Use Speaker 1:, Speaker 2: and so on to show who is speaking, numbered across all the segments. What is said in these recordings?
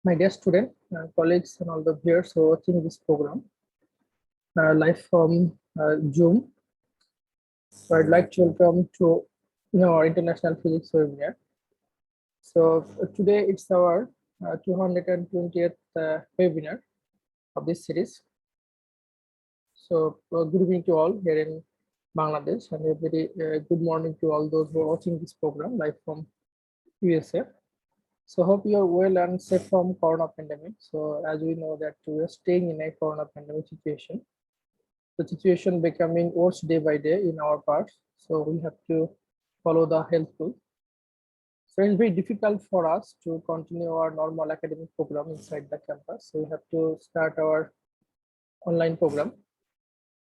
Speaker 1: My dear student, colleagues, and all the viewers who are watching this program live from Zoom. So I'd like to welcome to our International Physics webinar. So today it's our 220th webinar of this series. So good evening to all here in Bangladesh, and a very good morning to all those who are watching this program live from USA. So hope you are well and safe from corona pandemic. So as we know that we are staying in a corona pandemic situation, the situation becoming worse day by day in our parts. So we have to follow the health rule. So it's very difficult for us to continue our normal academic program inside the campus. So we have to start our online program.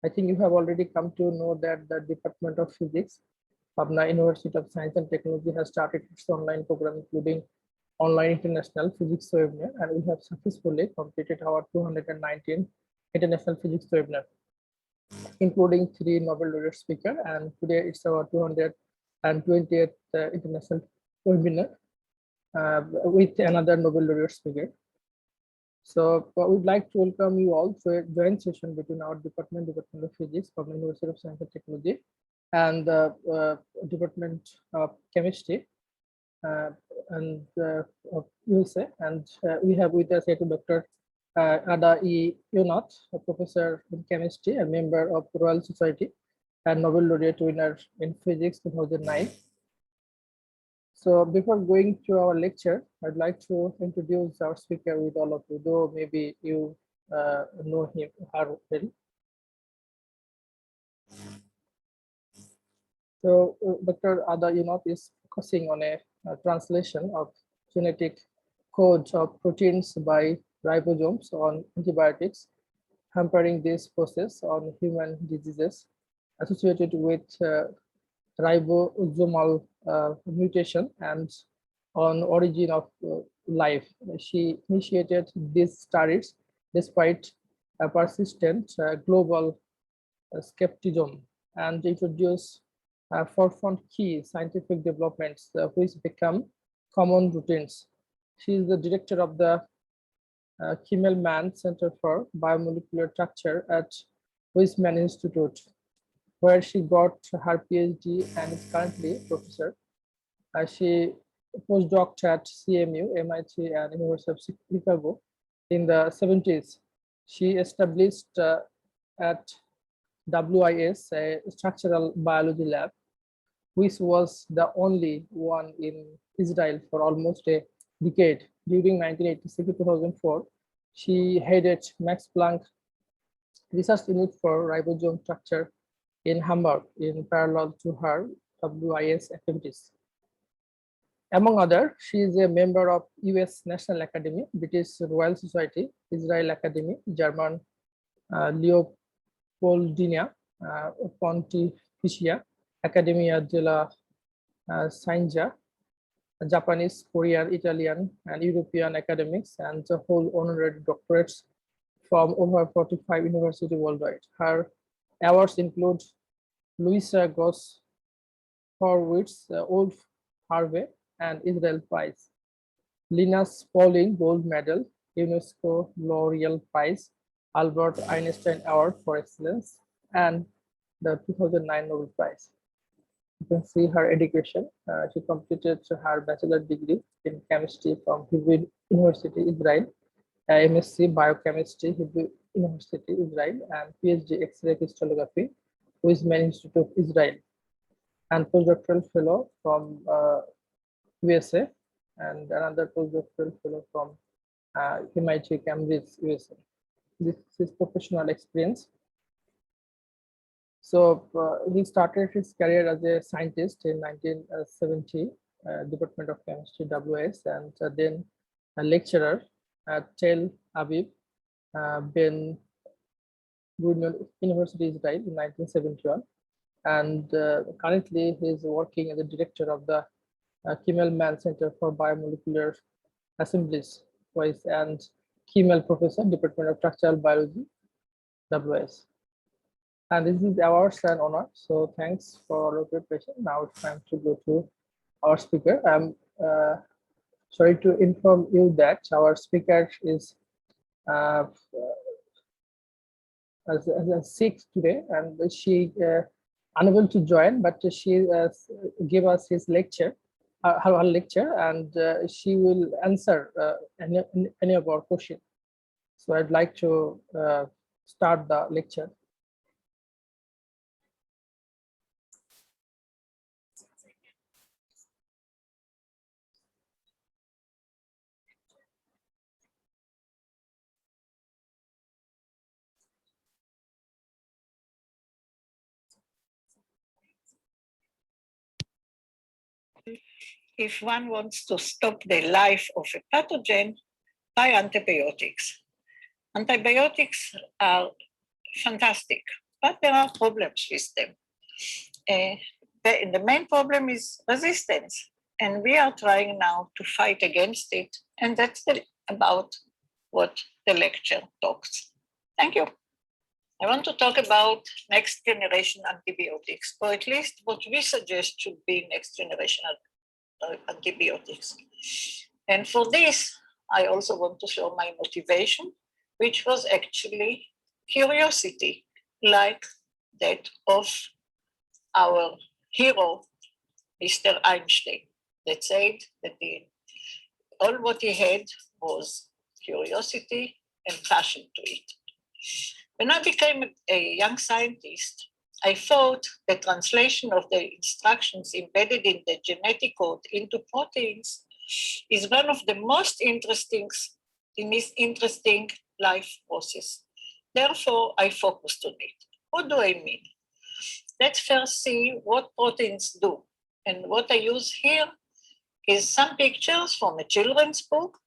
Speaker 1: I think you have already come to know that the Department of Physics of the University of Science and Technology has started its online program, including online international physics webinar, and we have successfully completed our 219 international physics webinar, including 3 Nobel Laureate speakers, and today it's our 220th international webinar with another Nobel Laureate speaker. So we'd like to welcome you all to a joint session between our Department of Physics from the University of Science and Technology and the Department of Chemistry and of USA, and we have with us here Dr. Ada E. Yonath, a professor in chemistry, a member of Royal Society, and Nobel Laureate winner in physics 2009. So before going to our lecture, I'd like to introduce our speaker with all of you, though maybe you know him, her well. So Dr. Ada Yonath is focusing on a translation of genetic code of proteins by ribosomes on antibiotics, hampering this process on human diseases associated with ribosomal mutation and on origin of life. She initiated these studies despite a persistent global skepticism and introduced forefront key scientific developments which become common routines. She is the director of the Kimmelman Center for Biomolecular Structure at Weizmann Institute, where she got her PhD and is currently professor. She postdoc at CMU, MIT, and University of Chicago in the 70s. She established at WIS, a structural biology lab, which was the only one in Israel for almost a decade. During 1986 to 2004, she headed Max Planck Research Unit for Ribosome Structure in Hamburg in parallel to her WIS activities. Among others, she is a member of US National Academy, British Royal Society, Israel Academy, German Leopoldina Pontificia, Accademia della Scienza, Japanese, Korean, Italian, and European academics, and the whole honorary doctorates from over 45 universities worldwide. Her awards include Louisa Goss Horowitz Old Harvey and Israel Prize, Linus Pauling Gold Medal, UNESCO L'Oreal Prize, Albert Einstein Award for Excellence, and the 2009 Nobel Prize. You can see her education. She completed her bachelor degree in chemistry from Hebrew University, Israel, MSc Biochemistry, Hebrew University, Israel, and PhD X-ray crystallography, Weizmann Institute of Israel, and postdoctoral fellow from USA, and another postdoctoral fellow from MIT Cambridge, USA. This is professional experience. So he started his career as a scientist in 1970, Department of Chemistry, WS, and then a lecturer at Tel Aviv, Ben Gurion University, Israel in 1971. And currently he is working as the director of the Kimmelman Center for Biomolecular Assemblies, and Kimmel Professor, Department of Structural Biology, WS. And this is awards and honor. So thanks for all of your patience. Now it's time to go to our speaker. I'm Sorry to inform you that our speaker is uh, sick today, and she unable to join, but she gave us his lecture, her lecture, and she will answer any of our questions. So I'd like to start the lecture.
Speaker 2: If one wants to stop the life of a pathogen by antibiotics. Antibiotics are fantastic, but there are problems with them. The main problem is resistance, and we are trying now to fight against it, and that's about what the lecture talks. Thank you. I want to talk about next generation antibiotics, or at least what we suggest should be next generation antibiotics. And for this, I also want to show my motivation, which was actually curiosity, like that of our hero, Mr. Einstein, that said that all what he had was curiosity and passion to it. When I became a young scientist, I thought the translation of the instructions embedded in the genetic code into proteins is one of the most interesting life process. Therefore, I focused on it. What do I mean? Let's first see what proteins do. And what I use here is some pictures from a children's book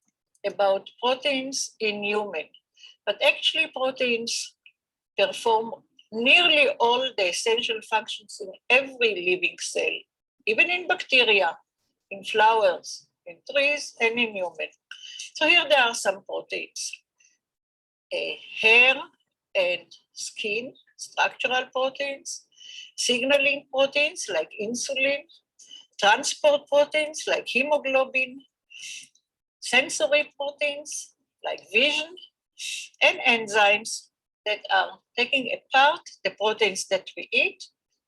Speaker 2: about proteins in human. But actually, proteins perform nearly all the essential functions in every living cell, even in bacteria, in flowers, in trees, and in humans. So here there are some proteins. Hair and skin, structural proteins, signaling proteins like insulin, transport proteins like hemoglobin, sensory proteins like vision, and enzymes that are taking apart the proteins that we eat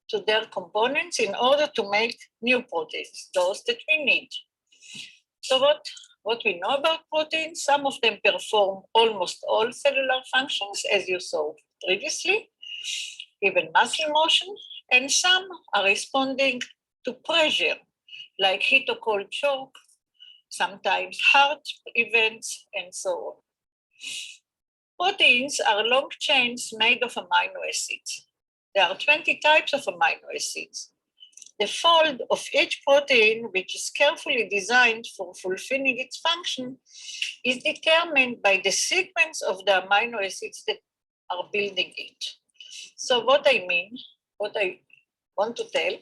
Speaker 2: to their components in order to make new proteins, those that we need. So what we know about proteins, some of them perform almost all cellular functions, as you saw previously, even muscle motion, and some are responding to pressure, like heat or cold shock, sometimes heart events, and so on. Proteins are long chains made of amino acids. There are 20 types of amino acids. The fold of each protein, which is carefully designed for fulfilling its function, is determined by the sequence of the amino acids that are building it. So what I want to tell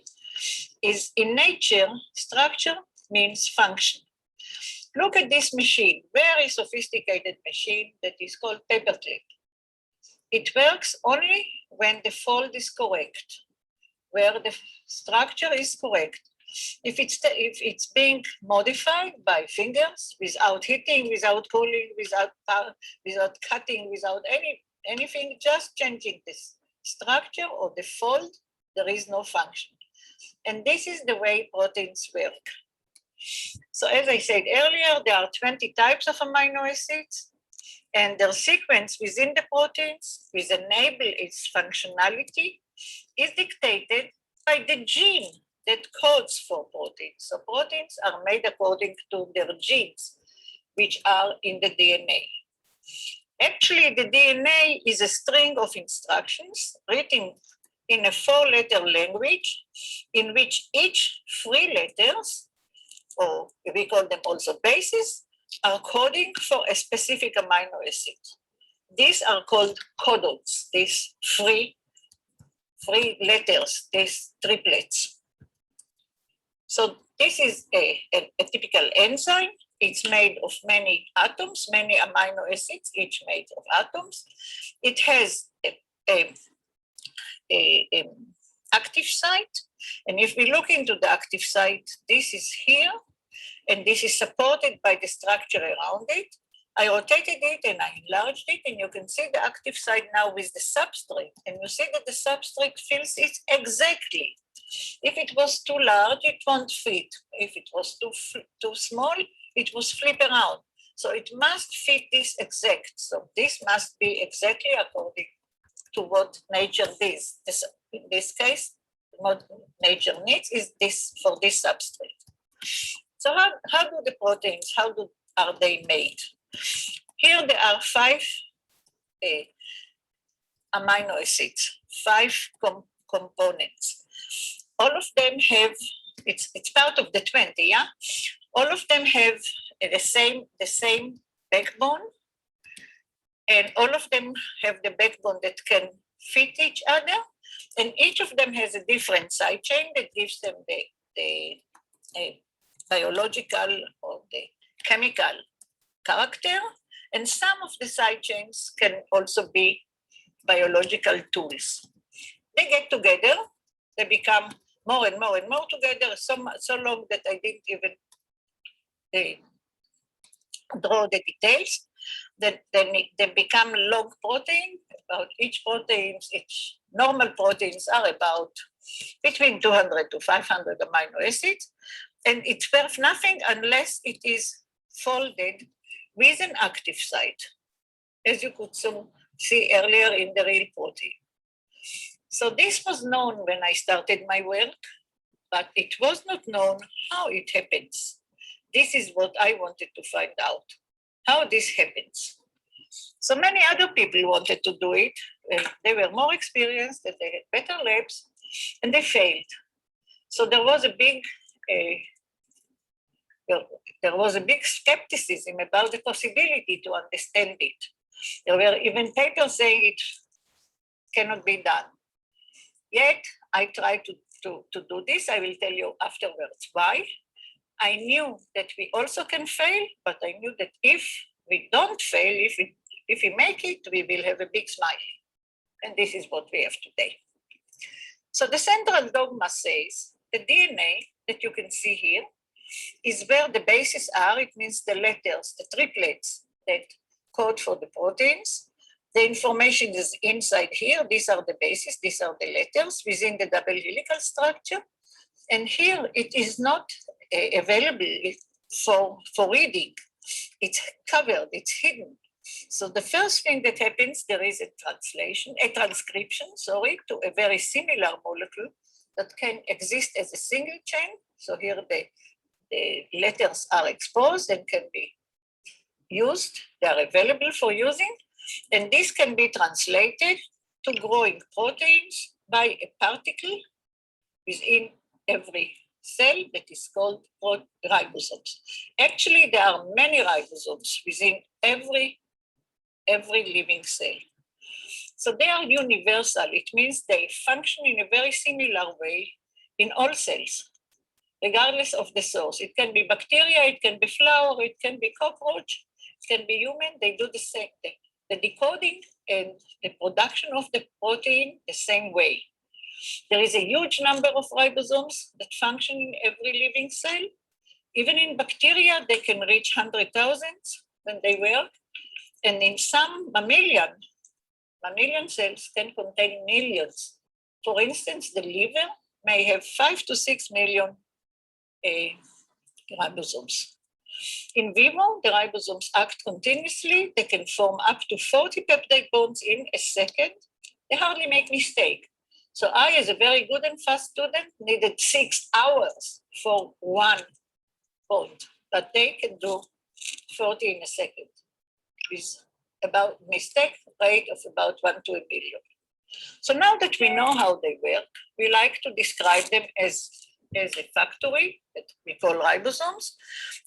Speaker 2: is in nature, structure means function. Look at this machine, very sophisticated machine that is called paperclip. It works only when the fold is correct, where the structure is correct. If it's being modified by fingers, without hitting, without cooling, without cutting, without anything, just changing this structure or the fold, there is no function. And this is the way proteins work. So as I said earlier, there are 20 types of amino acids, and their sequence within the proteins, which enable its functionality, is dictated by the gene that codes for proteins. So proteins are made according to their genes, which are in the DNA. Actually, the DNA is a string of instructions written in a 4-letter language in which each 3 letters, or we call them also bases, are coding for a specific amino acid. These are called codons, these 3 letters, these triplets. So this is a typical enzyme. It's made of many atoms, many amino acids, each made of atoms. It has a active site. And if we look into the active site, this is here. and this is supported by the structure around it. I rotated it and I enlarged it, and you can see the active site now with the substrate, and you see that the substrate fills it exactly. If it was too large, it won't fit. If it was too small, it must flip around. So it must fit this exact. So this must be exactly according to what nature needs. In this case, what nature needs is this for this substrate. So how do the proteins, are they made? Here there are 5 amino acids, 5 components. All of them have, it's part of the 20, yeah? All of them have the same backbone, and all of them have the backbone that can fit each other, and each of them has a different side chain that gives them the biological or the chemical character, and some of the side chains can also be biological tools. They get together, they become more and more and more together, so long that I didn't even draw the details. Then they become long protein. About each normal proteins are about between 200 to 500 amino acids, and it's worth nothing unless it is folded with an active site, as you could see earlier in the real protein. So this was known when I started my work, but it was not known how it happens. This is what I wanted to find out, how this happens. So many other people wanted to do it. They were more experienced, and they had better labs, and they failed. So there was a big skepticism about the possibility to understand it. There were even papers saying it cannot be done. Yet I tried to do this. I will tell you afterwards why. I knew that we also can fail, but I knew that if we don't fail, if we make it, we will have a big smile. And this is what we have today. So the central dogma says the DNA that you can see here is where the bases are. It means the letters, the triplets that code for the proteins. The information is inside here. These are the bases, these are the letters within the double helical structure. And here it is not available for reading. It's covered, it's hidden. So the first thing that happens, there is a transcription, to a very similar molecule that can exist as a single chain. So here the letters are exposed and can be used. They are available for using. And this can be translated to growing proteins by a particle within every cell that is called ribosomes. Actually, there are many ribosomes within every living cell. So they are universal. It means they function in a very similar way in all cells, regardless of the source. It can be bacteria, it can be flower, it can be cockroach, it can be human. They do the same thing. The decoding and the production of the protein the same way. There is a huge number of ribosomes that function in every living cell. Even in bacteria, they can reach 100,000 when they work. And in some mammalian cells can contain millions. For instance, the liver may have 5 to 6 million ribosomes. In vivo, the ribosomes act continuously. They can form up to 40 peptide bonds in a second. They hardly make mistake. So I, as a very good and fast student, needed 6 hours for one bond, but they can do 40 in a second with about mistake rate of about 1 to a billion. So now that we know how they work, we like to describe them as a factory that we call ribosomes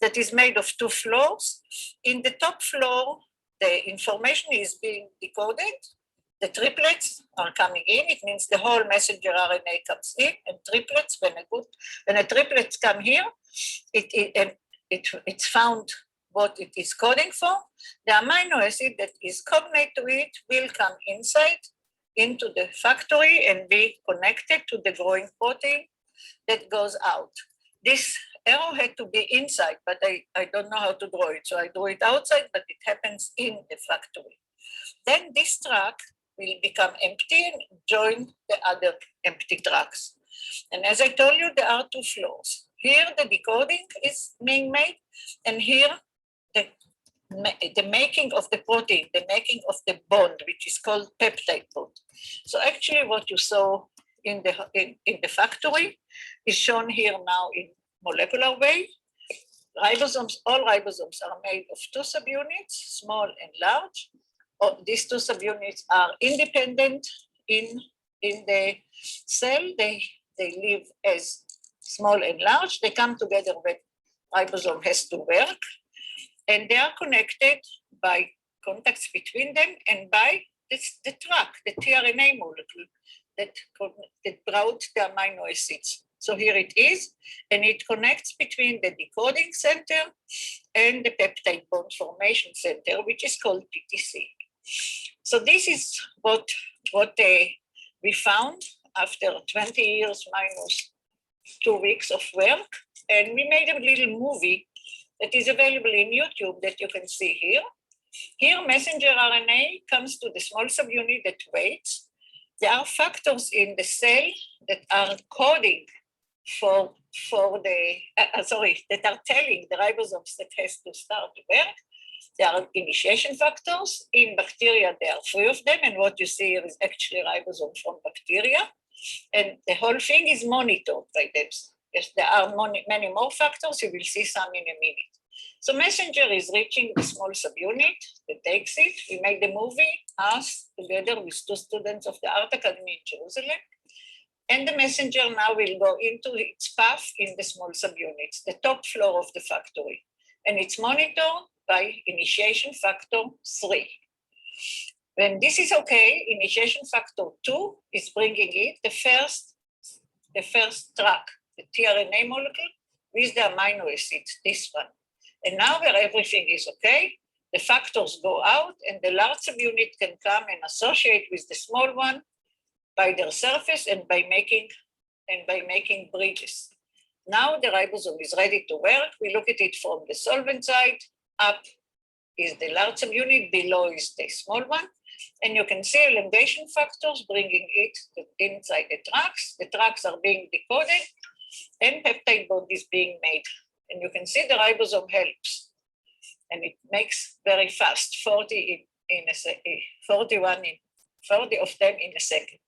Speaker 2: that is made of 2 floors. In the top floor, the information is being decoded. The triplets are coming in. It means the whole messenger RNA comes in, and triplets, when a triplets come here, it's found what it is coding for. The amino acid that is cognate to it will come inside into the factory and be connected to the growing protein that goes out. This arrow had to be inside, but I don't know how to draw it. So I drew it outside, but it happens in the factory. Then this track will become empty and join the other empty tracks. And as I told you, there are 2 floors. Here the decoding is being made, and here the making of the protein, the making of the bond, which is called peptide bond. So actually what you saw in the factory is shown here now in molecular way. Ribosomes, all ribosomes are made of 2 subunits, small and large. These 2 subunits are independent in the cell. They live as small and large. They come together when ribosome has to work. And they are connected by contacts between them and by the track, the tRNA molecule that brought the amino acids. So here it is, and it connects between the decoding center and the peptide bond formation center, which is called PTC. So this is what we found after 20 years minus 2 weeks of work. And we made a little movie that is available in YouTube that you can see here. Here, messenger RNA comes to the small subunit that waits. There are factors in the cell that are coding that are telling the ribosomes that has to start to work. There are initiation factors. In bacteria, there are 3 of them, and what you see here is actually ribosome from bacteria. And the whole thing is monitored by them. Yes, there are many more factors. You will see some in a minute. So messenger is reaching the small subunit that takes it. We made the movie, us, together with 2 students of the Art Academy in Jerusalem. And the messenger now will go into its path in the small subunits, the top floor of the factory. And it's monitored by initiation factor 3. When this is okay, initiation factor 2 is bringing it the first track, the tRNA molecule with the amino acids, this one. And now where everything is okay, the factors go out and the large subunit can come and associate with the small one by their surface and by making bridges. Now the ribosome is ready to work. We look at it from the solvent side. Up is the large subunit, below is the small one. And you can see elongation factors bringing it inside the tracks. The tracks are being decoded and peptide bond is being made. And you can see the ribosome helps. And it makes very fast, 40 of them in a second.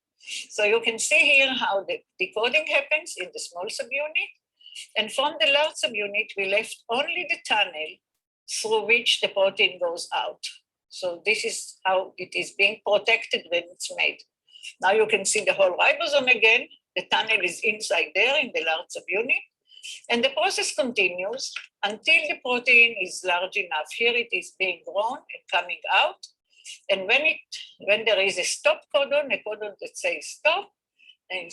Speaker 2: So you can see here how the decoding happens in the small subunit. And from the large subunit, we left only the tunnel through which the protein goes out. So this is how it is being protected when it's made. Now you can see the whole ribosome again. The tunnel is inside there in the large subunit. And the process continues until the protein is large enough. Here it is being grown and coming out. And when there is a stop codon, a codon that says stop, and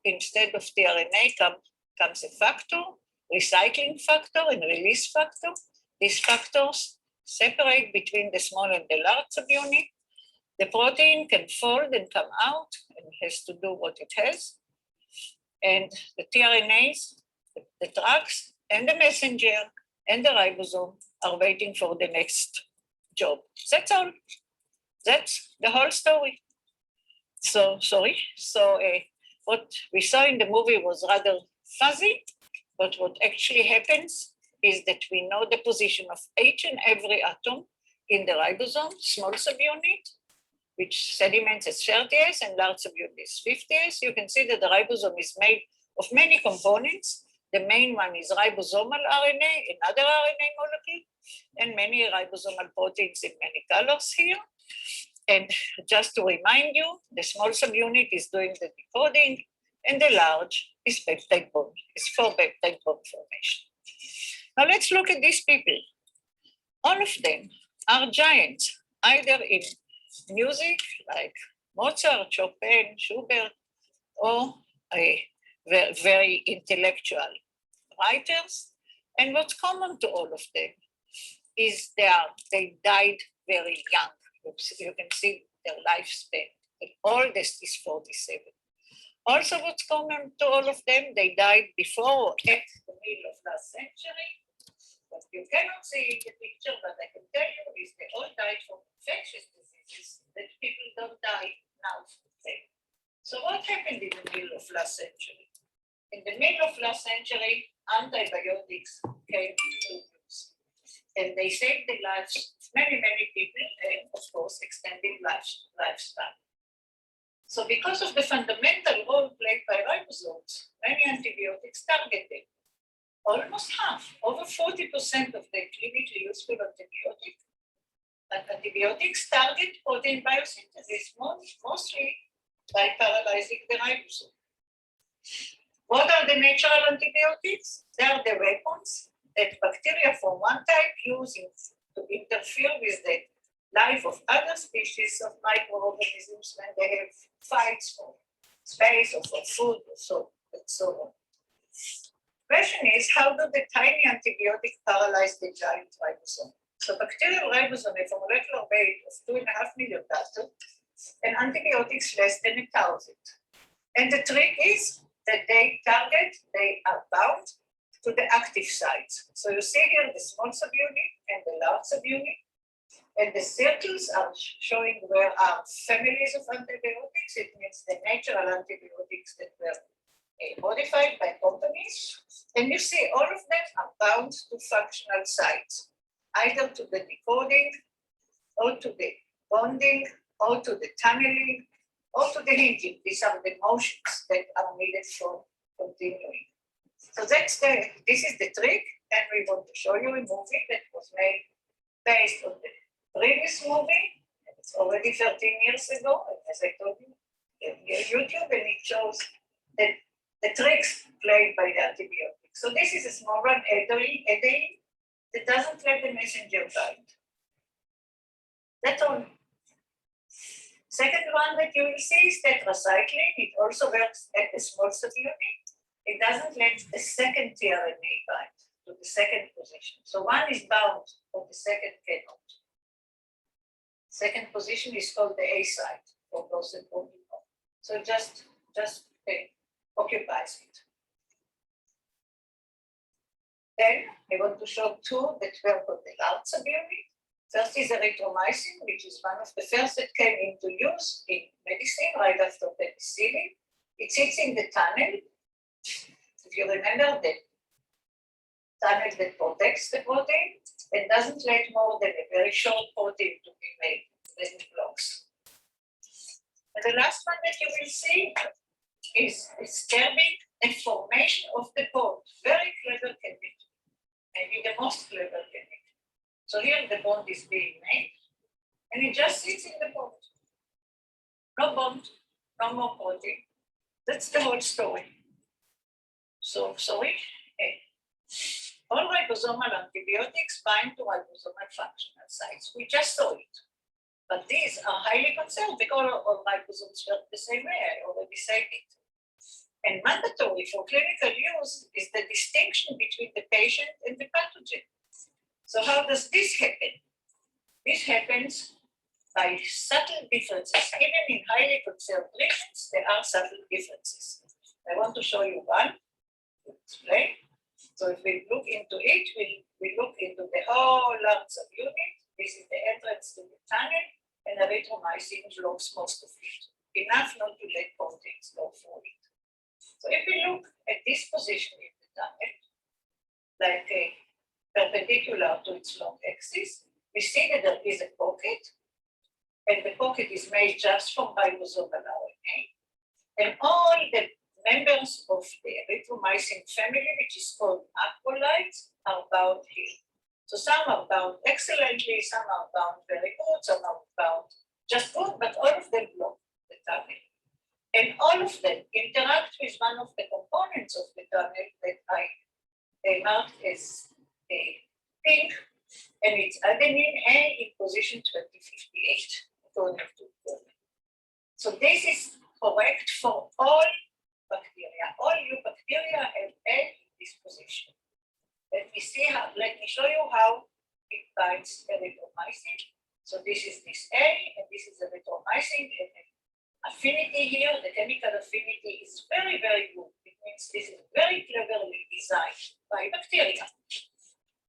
Speaker 2: instead of tRNA comes a factor, recycling factor and release factor. These factors separate between the small and the large subunit. The protein can fold and come out and has to do what it has. And the tRNAs, the tracks, and the messenger and the ribosome are waiting for the next job. That's all. That's the whole story. So what we saw in the movie was rather fuzzy, but what actually happens is that we know the position of each and every atom in the ribosome, small subunit, which sediments as 30S and large subunit is 50S. You can see that the ribosome is made of many components. The main one is ribosomal RNA, another RNA molecule, and many ribosomal proteins in many colors here. And just to remind you, the small subunit is doing the decoding, and the large is peptide bond, is for peptide bond formation. Now let's look at these people. All of them are giants, either in music like Mozart, Chopin, Schubert, or very intellectual writers. And what's common to all of them is they died very young. You can see their lifespan. The oldest is 47. Also, what's common to all of them, they died before or at the middle of last cannot see in the picture, but I can tell you is they all died from infectious diseases that people don't die now today. So what happened in the middle of last century? In the middle of last century, antibiotics came into use. And they saved the lives of many, many people, and of course, extending lifespan. So because of the fundamental role played by ribosomes, many antibiotics target them. Almost half, over 40% of the clinically useful antibiotics target protein biosynthesis, mostly by paralyzing the ribosome. What are the natural antibiotics? They are the weapons that bacteria from one type use to interfere with the life of other species of microorganisms when they have fights for space or for food or so, and so on. Question is, how do the tiny antibiotic paralyze the giant ribosome? So bacterial ribosome have a molecular weight of 2.5 million Dalton, and antibiotics less than 1,000. And the trick is that they are bound to the active sites. So you see here the small subunit and the large subunit, and the circles are showing where are families of antibiotics. It means the natural antibiotics that were modified by companies. And you see all of them are bound to functional sites, either to the decoding, or to the bonding, or to the tunneling, or to the hinging. These are the motions that are needed for continuing. So this is the trick, and we want to show you a movie that was made based on the previous movie. It's already 13 years ago, and as I told you, YouTube, and it shows the tricks played by the antibiotics. So this is a small one, Edain, that doesn't let the messenger bind. That's all. Second one that you will see is tetracycline. It also works at the small subunit. It doesn't let the second tRNA bind to the second position. So one is bound, but the second cannot. Second position is called the A site for those that don't know. So just occupies it. Then I want to show two that work on the large subunit. First is erythromycin, which is one of the first that came into use in medicine right after penicillin. It sits in the tunnel. If you remember, the tunnel that protects the protein and doesn't let more than a very short protein to be made, then it blocks. And the last one that you will see is disturbing the formation of the bond. Very clever chemistry, maybe the most clever chemistry. So here the bond is being made, and it just sits in the bond. No bond, no more protein. That's the whole story. So, sorry. All ribosomal antibiotics bind to ribosomal functional sites. We just saw it. But these are highly conserved because all ribosomes work the same way. I already said it. And mandatory for clinical use is the distinction between the patient and the pathogen. So how does this happen? This happens by subtle differences. Even in highly conserved regions, there are subtle differences. I want to show you one to explain. So if we look into it, we look into the whole large subunit. This is the entrance to the tunnel, and erythromycin blocks most of it, enough not to let proteins go through it. So if we look at this position in the tunnel, like a perpendicular to its long axis, we see that there is a pocket, and the pocket is made just from ribosomal RNA. And all the members of the erythromycin family, which is called macrolides, are bound here. So some are bound excellently, some are bound very good, some are bound just good, but all of them block the tunnel. And all of them interact with one of the components of the tunnel that I marked as pink, and it's adenine A in position 2058, according to Nobel. So this is correct for all bacteria. All eubacteria have A in this position. Let me show you how it binds erythromycin. So this is this A, and this is erythromycin, and the affinity here, the chemical affinity is very, very good. It means this is very cleverly designed by bacteria.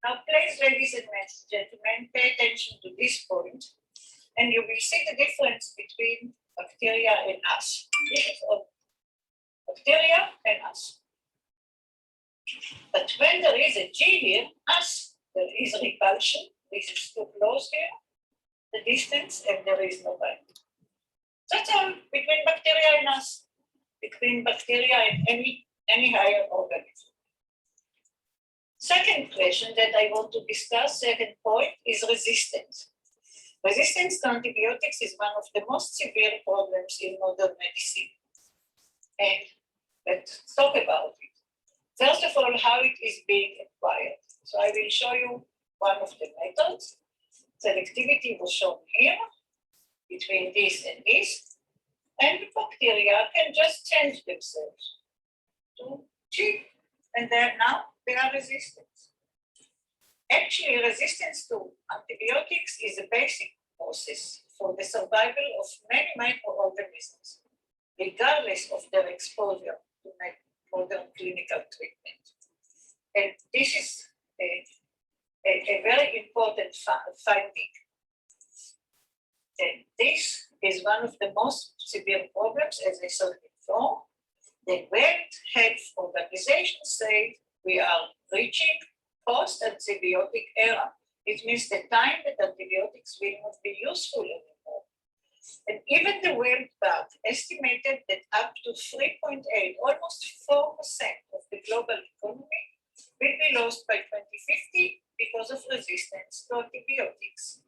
Speaker 2: Now, please, ladies and gentlemen, pay attention to this point, and you will see the difference between bacteria and us. This is all. Bacteria and us. But when there is a G here, us, there is repulsion. This is too close here, the distance, and there is no binding. That's all between bacteria and us, between bacteria and any higher organism. Second question that I want to discuss, second point, is resistance. Resistance to antibiotics is one of the most severe problems in modern medicine. And let's talk about it. First of all, how it is being acquired. So I will show you one of the methods. Selectivity was shown here between this and this. And the bacteria can just change themselves to G. And now they are resistant. Actually, resistance to antibiotics is a basic process for the survival of many microorganisms, regardless of their exposure to modern clinical treatment. And this is a very important finding. And this is one of the most severe problems, as I said before. The World Health Organization said we are reaching post-antibiotic era. It means the time that antibiotics will not be useful anymore. And even the World Bank estimated that up to 3.8, almost 4% of the global economy will be lost by 2050 because of resistance to antibiotics.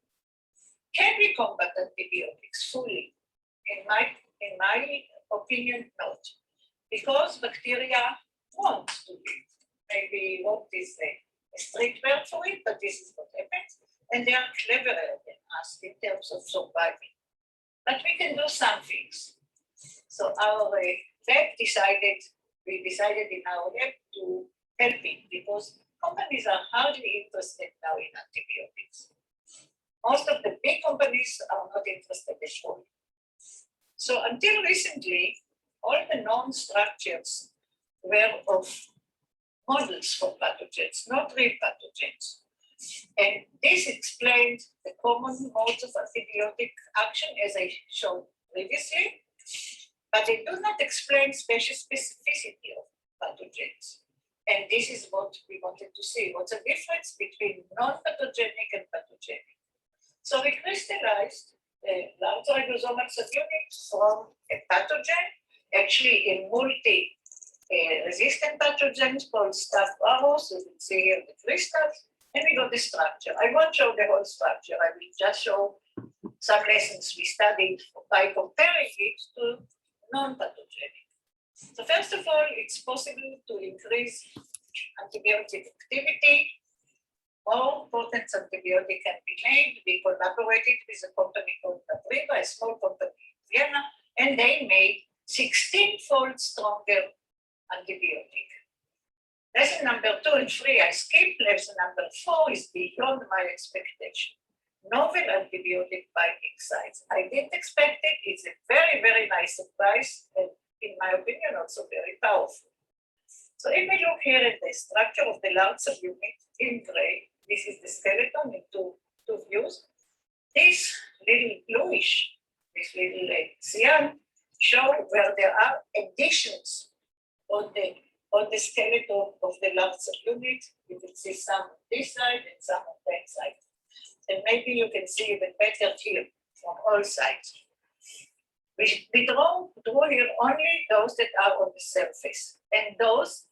Speaker 2: Can we combat antibiotics fully? In my opinion, not. Because bacteria want to live. Maybe what is a strict word for it, but this is what happens. And they are cleverer than us in terms of surviving. But we can do some things. So our lab we decided in our lab to help it because companies are hardly interested now in antibiotics. Most of the big companies are not interested at all. So until recently, all the known structures were of models for pathogens, not real pathogens. And this explained the common modes of antibiotic action, as I showed previously, but they do not explain species specificity of pathogens. And this is what we wanted to see. What's the difference between non-pathogenic and pathogenic? So we crystallized the large ribosomal subunit from a pathogen, actually a multi-resistant pathogens called staph aureus. You can see here the crystals, and we got the structure. I won't show the whole structure. I will just show some lessons we studied by comparing it to non-pathogenic. So first of all, it's possible to increase antibiotic activity. More potent antibiotic can be made. We collaborated with a company called Patriva, a small company in Vienna, and they made 16-fold stronger antibiotic. Lesson number 2 and 3 I skipped. Lesson number 4 is beyond my expectation. Novel antibiotic binding sites. I didn't expect it. It's a very, very nice surprise, and in my opinion, also very powerful. So if we look here at the structure of the large subunit in gray, this is the skeleton in two views. This little bluish, this little cyan, show where there are additions on the skeleton of the large subunit. You can see some on this side and some on that side. And maybe you can see even better here from all sides. We draw here only those that are on the surface, and those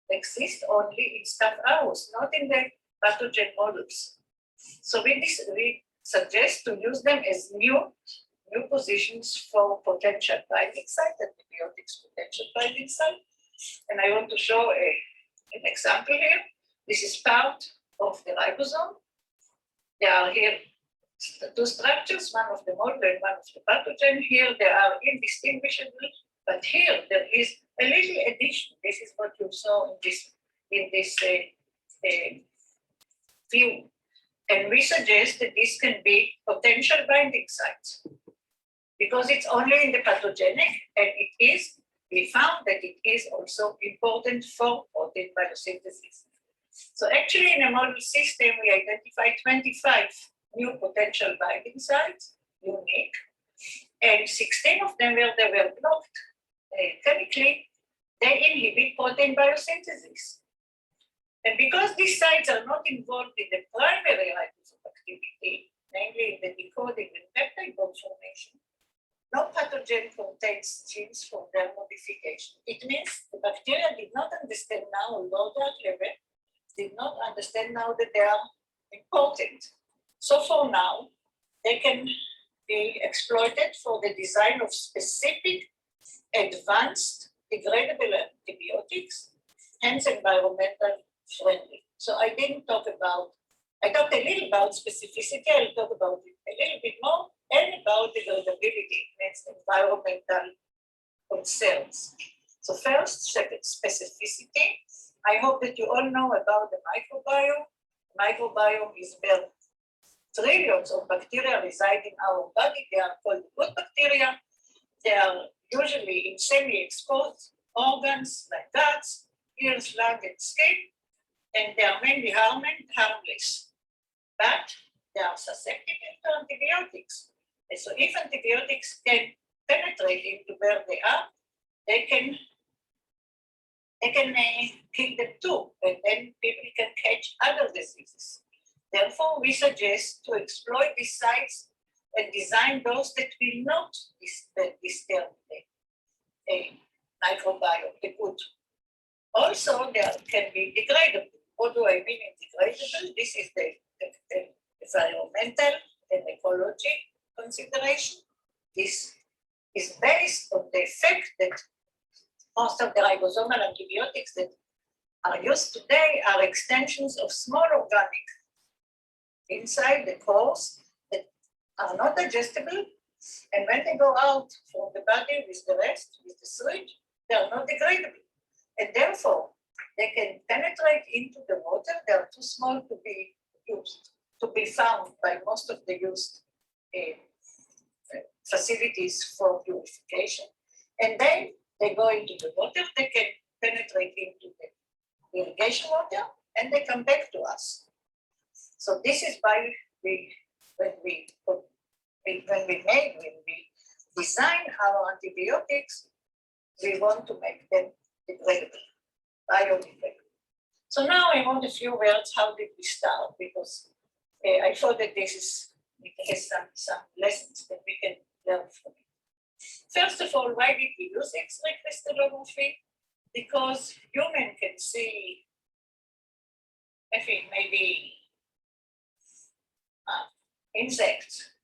Speaker 2: exist only in staph aureus, not in the pathogen models. So we suggest to use them as new positions for potential binding site, antibiotics potential binding site. And I want to show an example here. This is part of the ribosome. There are here two structures, one of the model and one of the pathogen. Here they are indistinguishable, but here there is a little addition. This is what you saw in this view. And we suggest that this can be potential binding sites because it's only in the pathogenic, and it is, we found that it is also important for protein biosynthesis. So actually in a model system, we identified 25 new potential binding sites, unique, and 16 of them where they were blocked chemically, they inhibit protein biosynthesis. And because these sites are not involved in the primary ribosome activity, namely in the decoding and peptide bond formation, no pathogen contains genes for their modification. It means the bacteria did not understand now, although they are clever, did not understand now that they are important. So for now, they can be exploited for the design of specific advanced degradable antibiotics, hence environmental friendly. So I didn't talk about, I talked a little about specificity, I'll talk about it a little bit more, and about degradability, means environmental concerns. So first, specificity. I hope that you all know about the microbiome. Microbiome is where trillions of bacteria reside in our body. They are called good bacteria. They are usually in semi-exposed organs like guts, ears, lung, and skin, and they are mainly harmless. But they are susceptible to antibiotics. And so if antibiotics can penetrate into where they are, they can kill them too, and then people can catch other diseases. Therefore, we suggest to exploit these sites and design those that will not disturb the microbiome, the good. Also, they can be degradable. What do I mean in degradable? This is the environmental and ecology consideration. This is based on the fact that most of the ribosomal antibiotics that are used today are extensions of small organic inside the cores that are not digestible. And when they go out from the body with the rest, with the sewage, they are not degradable. And therefore, they can penetrate into the water. They are too small to be used, to be found by most of the used facilities for purification. And then they go into the water, they can penetrate into the irrigation water, and they come back to us. So this is why when we design our antibiotics, we want to make them degradable, biodegradable. So now I want a few words, how did we start? Because I thought that it has some lessons that we can learn from it. First of all, why did we use X-ray crystallography? Because human can see, maybe insects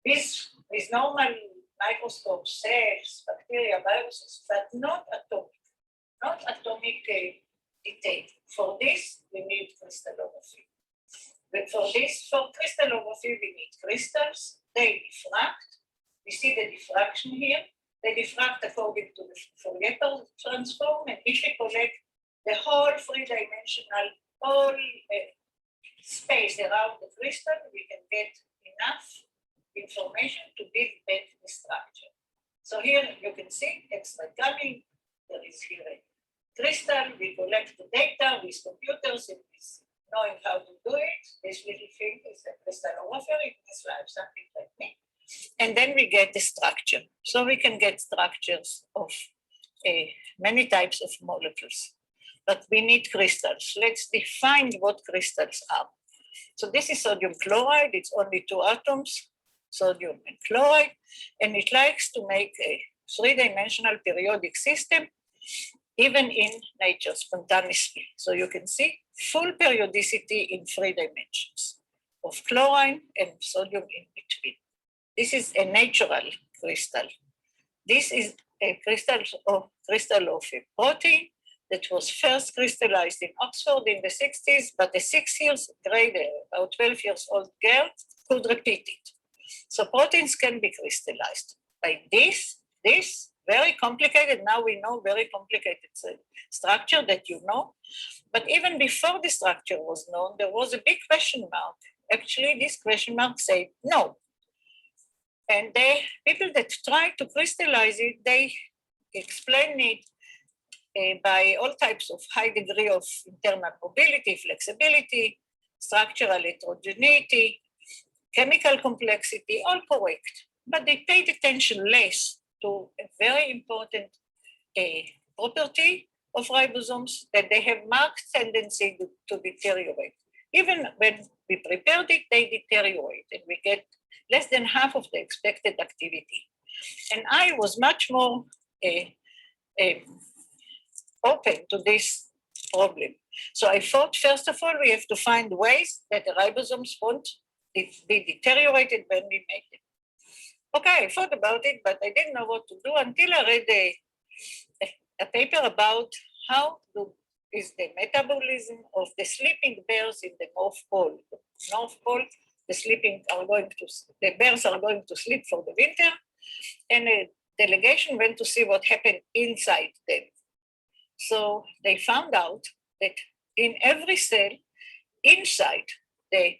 Speaker 2: with normal microscope cells, bacteria, viruses, but not atomic detail. For this, we need crystallography. But for crystallography, we need crystals. They diffract. We see the diffraction here. They diffract according to the Fourier transform, and if we collect the whole three-dimensional, whole space around the crystal, we can get enough information to build back the structure. So here you can see X-ray coming. There is here a crystal. We collect the data with computers and with knowing how to do it. This little thing is a crystallographer. It must have something like me. And then we get the structure. So we can get structures of many types of molecules. But we need crystals. Let's define what crystals are. So this is sodium chloride. It's only 2 atoms, sodium and chloride. And it likes to make a three-dimensional periodic system, even in nature, spontaneously. So you can see full periodicity in 3 dimensions of chlorine and sodium in between. This is a natural crystal. This is a crystal of a protein that was first crystallized in Oxford in the 60s, but a 6 years grade, about 12 years old girl could repeat it. So proteins can be crystallized by this very complicated, now we know very complicated structure that you know. But even before the structure was known, there was a big question mark. Actually, this question mark said no. And the people that tried to crystallize it, they explain it by all types of high degree of internal mobility, flexibility, structural heterogeneity, chemical complexity, all correct. But they paid attention less to a very important property of ribosomes, that they have marked tendency to deteriorate. Even when we prepared it, they deteriorate, and we get less than half of the expected activity. And I was much more open to this problem. So I thought, first of all, we have to find ways that the ribosomes won't be deteriorated when we make them. Okay, I thought about it, but I didn't know what to do until I read a paper about how is the metabolism of the sleeping bears in the North Pole. The North Pole, the bears are going to sleep for the winter, and a delegation went to see what happened inside them. So they found out that in every cell inside the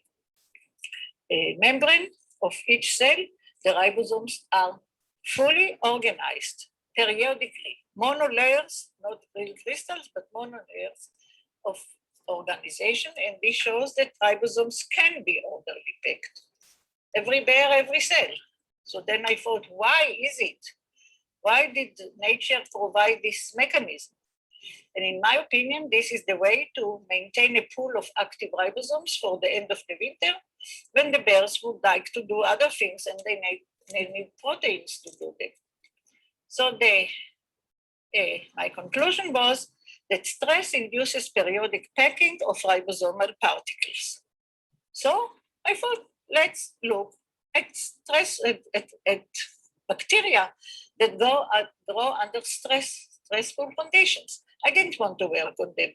Speaker 2: membrane of each cell, the ribosomes are fully organized periodically, monolayers, not real crystals, but monolayers of organization. And this shows that ribosomes can be orderly packed. Every bear, every cell. So then I thought, why is it? Why did nature provide this mechanism? And in my opinion, this is the way to maintain a pool of active ribosomes for the end of the winter, when the bears would like to do other things and they need proteins to do them. So my conclusion was that stress induces periodic packing of ribosomal particles. So I thought, let's look at stress, at bacteria that grow under stressful conditions. I didn't want to work on the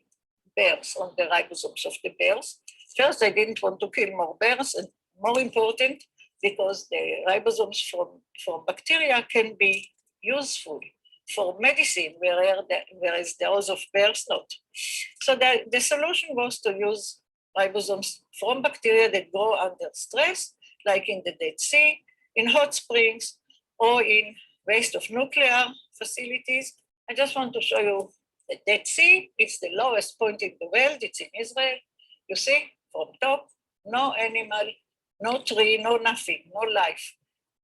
Speaker 2: bears, on the ribosomes of the bears. First, I didn't want to kill more bears, and more important, because the ribosomes from bacteria can be useful for medicine, whereas those of bears not. So the solution was to use ribosomes from bacteria that grow under stress, like in the Dead Sea, in hot springs, or in waste of nuclear facilities. I just want to show you the Dead Sea. It's the lowest point in the world. It's in Israel. You see, from top, no animal, no tree, no nothing, no life.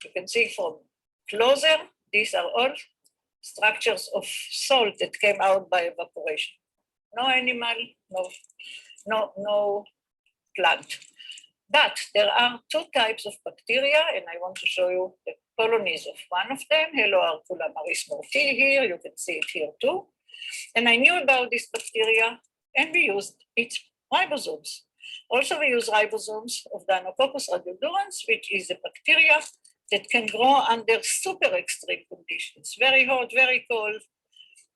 Speaker 2: You can see from closer, these are all structures of salt that came out by evaporation. No animal, no plant. But there are two types of bacteria, and I want to show you the colonies of one of them. Helloarcula marismorti here, you can see it here too. And I knew about this bacteria, and we used its ribosomes. Also, we use ribosomes of Deinococcus radiodurans, which is a bacteria that can grow under super extreme conditions, very hot, very cold,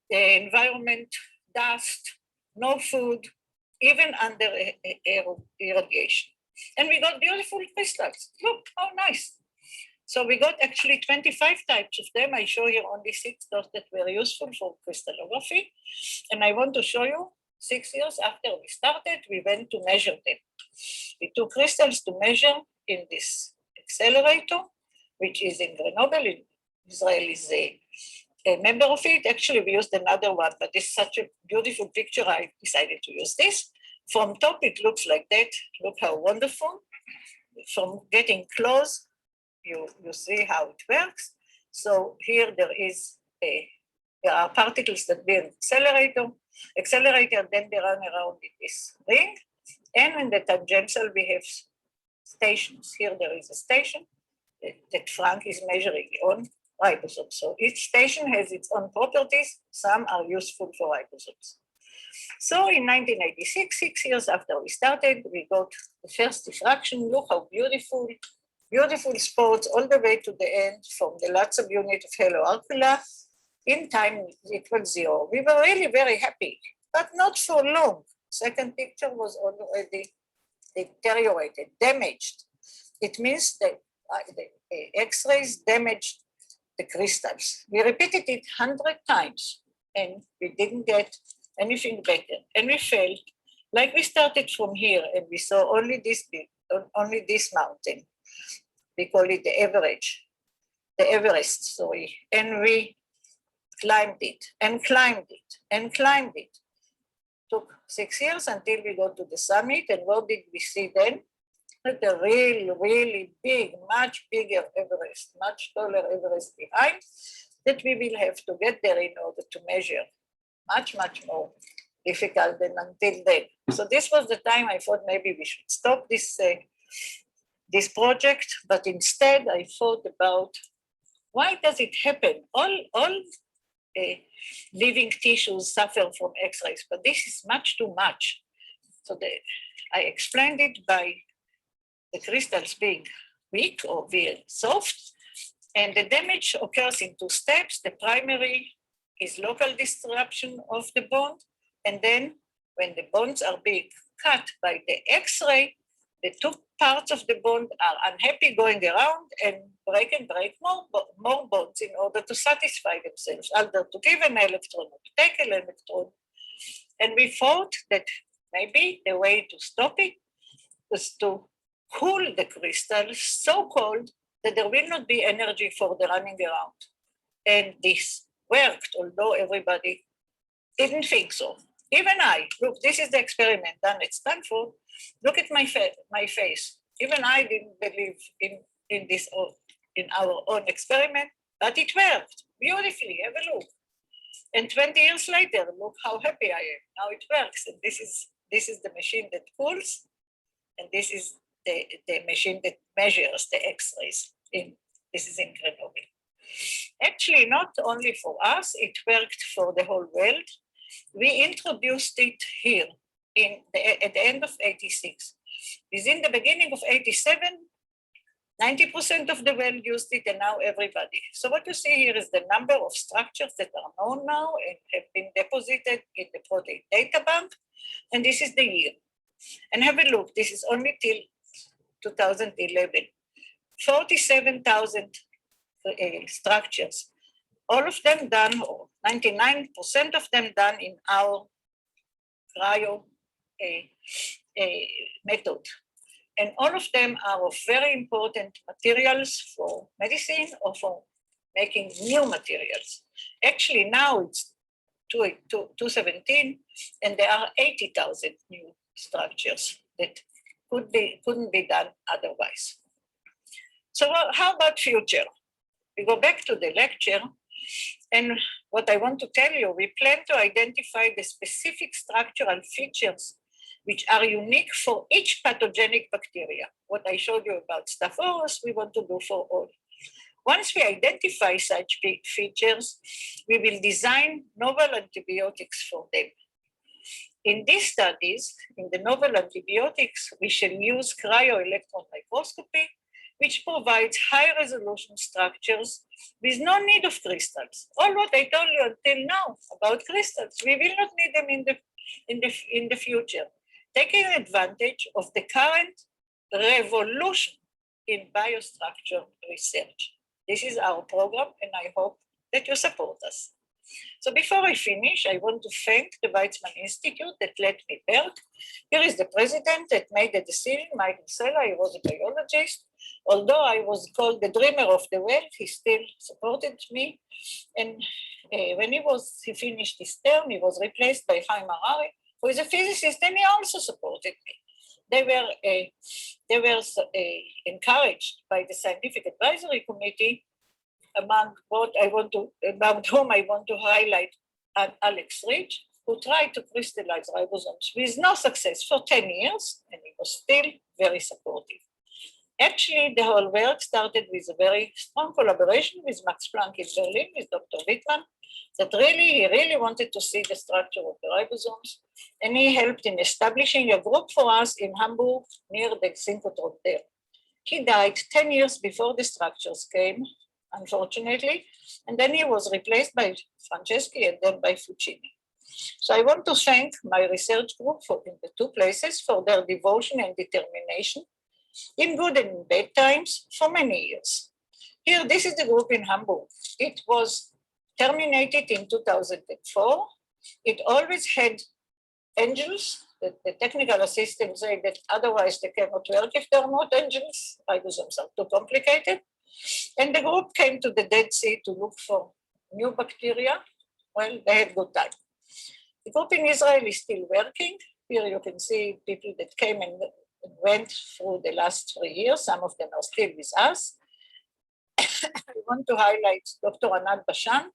Speaker 2: environment, dust, no food, even under irrigation. And we got beautiful crystals. Look, how nice. So we got actually 25 types of them. I show here only 6 that were useful for crystallography. And I want to show you 6 years after we started, we went to measure them. We took crystals to measure in this accelerator, which is in Nobel. Israel is a member of it. Actually, we used another one, but it's such a beautiful picture, I decided to use this. From top, it looks like that. Look how wonderful. From getting close, you see how it works. So here there are particles that be an accelerator, then they run around in this ring. And in the tangential, we have stations. Here there is a station that Frank is measuring on ribosomes. So each station has its own properties. Some are useful for ribosomes. So in 1986, 6 years after we started, we got the first diffraction. Look how beautiful spots all the way to the end from the lab subunit of Helloarcula. In time, it was 0. We were really very happy, but not for long. Second picture was already deteriorated, damaged. It means that the X-rays damaged the crystals. We repeated it 100 times, and we didn't get anything better. And we felt like we started from here, and we saw only this mountain. We call it the Everest, sorry. And we climbed it and climbed it and climbed it. Took 6 years until we got to the summit. And what did we see then? That a really big, much bigger Everest, much taller Everest behind, that we will have to get there in order to measure. Much more difficult than until then. So this was the time I thought maybe we should stop this project, but instead I thought about why does it happen? All living tissues suffer from X-rays, but this is much too much. So I explained it by the crystals being weak or very soft, and the damage occurs in 2 steps. The primary is local disruption of the bond, and then when the bonds are being cut by the X-ray, the 2 parts of the bond are unhappy, going around and break more bonds in order to satisfy themselves, either to give an electron or to take an electron. And we thought that maybe the way to stop it was to cool the crystals so cold that there will not be energy for the running around. And this worked, although everybody didn't think so. Even I, look, this is the experiment done at Stanford. Look at my face. Even I didn't believe in this, in our own experiment, but it worked beautifully. Have a look. And 20 years later, look how happy I am. Now it works. And this is the machine that cools, and this is the machine that measures the X-rays. This is incredible. Actually, not only for us, it worked for the whole world. We introduced it here at the end of 86. Within the beginning of 87, 90% of the world used it, and now everybody. So what you see here is the number of structures that are known now and have been deposited in the protein data bank, and this is the year. And have a look, this is only till 2011. 47,000 structures, all of them done, or 99% of them done in our cryo method. And all of them are of very important materials for medicine or for making new materials. Actually, now it's 2017, and there are 80,000 new structures that couldn't be done otherwise. So how about future? We go back to the lecture, and what I want to tell you, we plan to identify the specific structural features which are unique for each pathogenic bacteria. What I showed you about Staph aureus, we want to do for all. Once we identify such features, we will design novel antibiotics for them. In these studies, in the novel antibiotics, we shall use cryo-electron microscopy, which provides high-resolution structures with no need of crystals. All what I told you until now about crystals, we will not need them in the future. Taking advantage of the current revolution in biostructure research. This is our program, and I hope that you support us. So before I finish, I want to thank the Weizmann Institute that let me work. Here is the president that made the decision, Michael Sella. He was a biologist. Although I was called the dreamer of the world, he still supported me. And when he finished his term, he was replaced by Chaim Harari, who is a physicist, and he also supported me. They were encouraged by the Scientific Advisory Committee, about whom I want to highlight Alex Rich, who tried to crystallize ribosomes with no success for 10 years, and he was still very supportive. Actually, the whole work started with a very strong collaboration with Max Planck in Berlin, with Dr. Wittmann, that he really wanted to see the structure of the ribosomes, and he helped in establishing a group for us in Hamburg near the synchrotron there. He died 10 years before the structures came, unfortunately, and then he was replaced by Franceschi and then by Fucini. So I want to thank my research group in the 2 places for their devotion and determination in good and in bad times for many years. Here, this is the group in Hamburg. It was terminated in 2004. It always had angels. The technical assistants say that otherwise they cannot work if there are not angels. Ribosomes are too complicated. And the group came to the Dead Sea to look for new bacteria, well, they had good time. The group in Israel is still working. Here you can see people that came and went through the last 3 years. Some of them are still with us. I want to highlight Dr. Anand Bashan,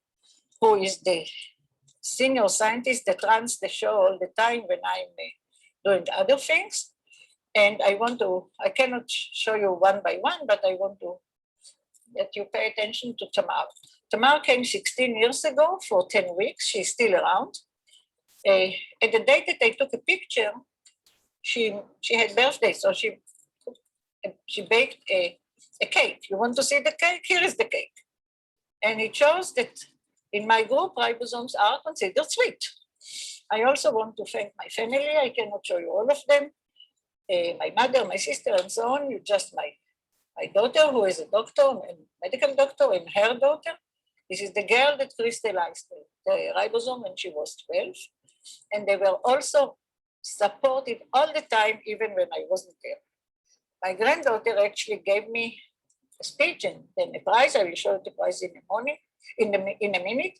Speaker 2: who is the senior scientist that runs the show all the time when I'm doing other things. And I cannot show you one by one, but I want to that you pay attention to Tamar. Tamar came 16 years ago for 10 weeks. She's still around. At the date that I took a picture, she had birthday, so she baked a cake. You want to see the cake? Here is the cake. And it shows that in my group, ribosomes are considered sweet. I also want to thank my family. I cannot show you all of them. My mother, my sister, and so on. Just my daughter, who is a doctor, a medical doctor, and her daughter. This is the girl that crystallized the ribosome when she was 12. And they were also supported all the time, even when I wasn't there. My granddaughter actually gave me a speech and then a prize. I will show you the prize in a minute.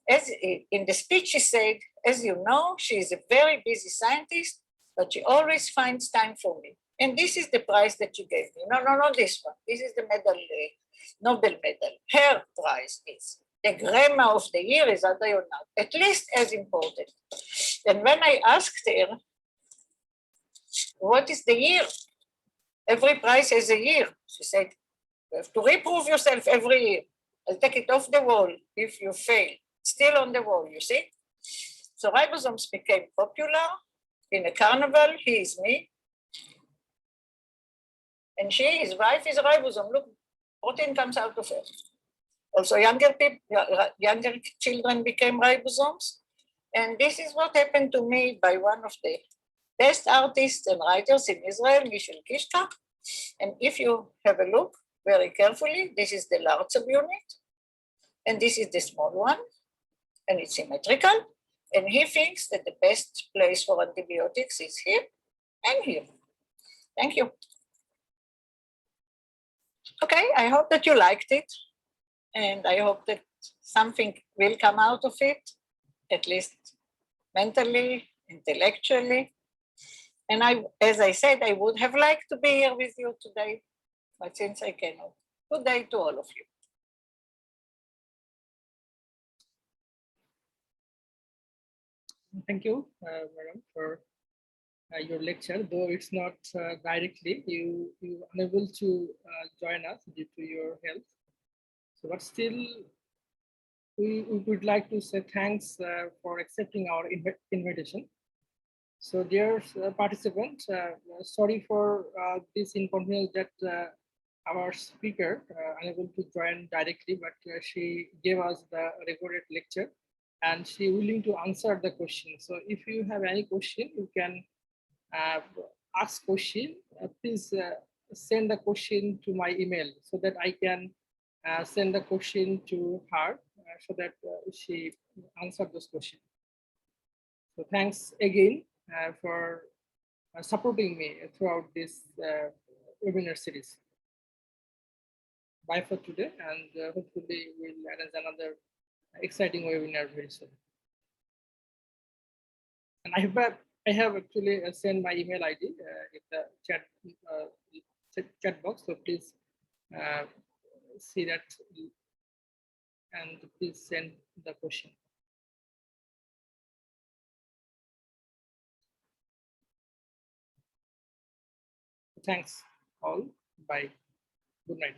Speaker 2: As in the speech, she said, as you know, she is a very busy scientist, but she always finds time for me. And this is the prize that you gave me. No, not this one. This is the medal, Nobel medal. Her prize is. The grandma of the year is under Yonath, at least as important. And when I asked her, what is the year? Every prize has a year. She said, you have to reprove yourself every year. I'll take it off the wall if you fail. Still on the wall, you see? So ribosomes became popular. In a carnival, he is me. And she, his wife, is a ribosome. Look, protein comes out of her. Also, younger children became ribosomes. And this is what happened to me by one of the best artists and writers in Israel, Michel Kishka. And if you have a look very carefully, this is the large subunit, and this is the small one, and it's symmetrical. And he thinks that the best place for antibiotics is here and here. Thank you. Okay, I hope that you liked it, and I hope that something will come out of it, at least mentally, intellectually. And as I said, I would have liked to be here with you today, but since I cannot, good day to all of you.
Speaker 1: Thank you, madam, for your lecture. Though it's not directly, you unable to join us due to your health. So, but still, we would like to say thanks for accepting our invitation. So, dear participant, sorry for this inconvenience that our speaker unable to join directly, but she gave us the recorded lecture and she willing to answer the question. So if you have any question, you can ask question. Please send the question to my email so that I can send the question to her so that she answer those questions. So thanks again for supporting me throughout this webinar series. Bye for today, and hopefully we'll arrange another exciting webinar very soon. And I have actually sent my email ID in the chat box, so please see that and please send the question. Thanks all. Bye. Good night.